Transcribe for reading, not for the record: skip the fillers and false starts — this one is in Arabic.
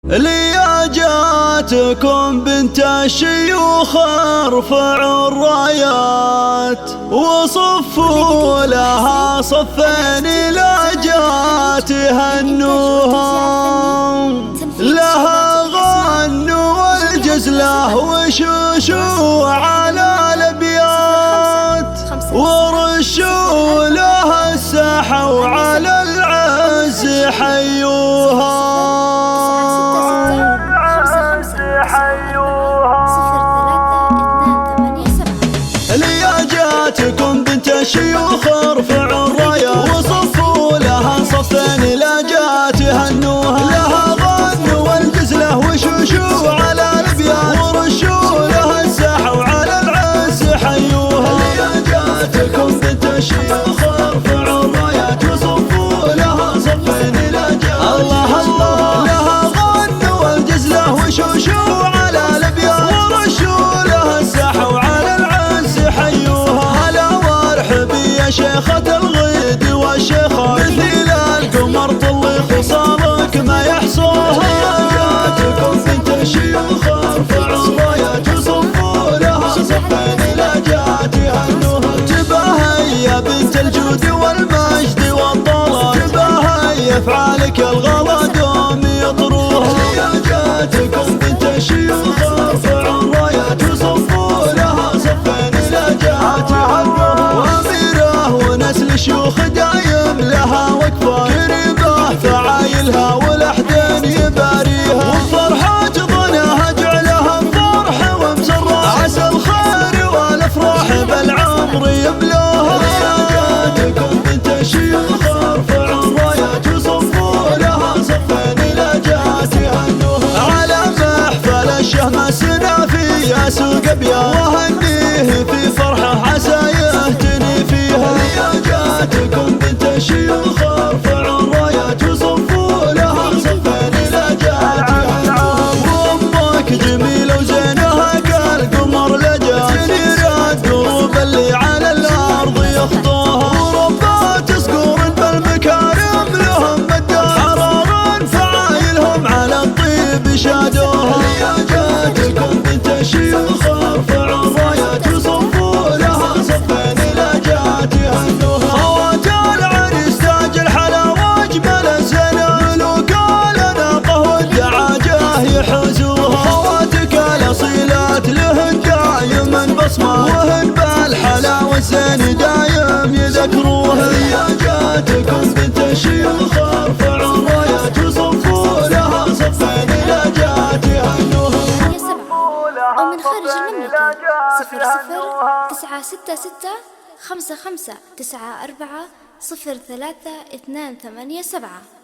لياجاتكم بنت الشيوخ ارفعوا الرايات وصفوا لها صفين لاجات هنوها، لها غنوا والجزله وشوشوا على الابيات ورشوا لها السحوا على العز حيوها. لياجاتكم بنت الشيوخ ارفعوا الراية وصفوا لها صفين لاجات هنوها، لها غنوا والجزله وشوشوا على الابيات ورشوا لها السحوا على العز حيوها. لياجاتكم بنت الشيوخ ارفعوا الرايات وصفوا لها صفين لاجات الله الله، لها غنوا والجزله وشوشوا على الابيات ورشوا لها السحوا على العز حيوها. هلا وارحبي يا شيخة الغيد والشيخة مثيل القمر طلي خصامك ما يحصوها. لياجاتكم بنت الشيوخ ارفعوا الرايات وصفوا لها صفين لاجات هنوها. تباهي يا بنت الجود والمجد والطلب، تباهي افعالك الغلا دوم يطروها. لياجاتكم بنت الشيوخ ارفعوا الرايات وصفوا لها صفين لاجات هنوها. واميره ونسل شيوخ دايم لها وقفه كريمه فعايلها والاحدين يباريها، وفرحات ظنها جعلها فرح ومسره عسى الخير والافراح بالعمر يبلوها. لياجاتكم بنت الشيوخ ارفعوا الرايات وصفوا لها صفين لاجات هنوها. على محفل الشهم سنافي يا سوق ابيض وهنيه في فرحه عسى يهتني فيها. لياجاتكم بنت الشيوخ ارفعوا الرايات وصفوا لها صفين لاجات هنوها. وامك جميله وزينها كالقمر لجات تنير الدروب اللي على الارض يخطوها، وربات صقور بالمكارم لهم مدة حرار فعايلهم على الطيب شادوها. لياجاتكم بنت الشيوخ ارفعوا الرايات وصفوا لها صفين لاجات هنوها. خوات العريس تاج الحلا واجمل الزنا ملوك الاناقه والدعاجه يحوزوها. خواتك الاصيلات لهن دايما بصمه وهن بالحلا والزين دايم يذكروها. لياجاتكم بنت الشيوخ ارفعوا الرايات وصفوا لها صفين لاجات هنوها. أو من خارج المملكة 00 966 55 94 03 287.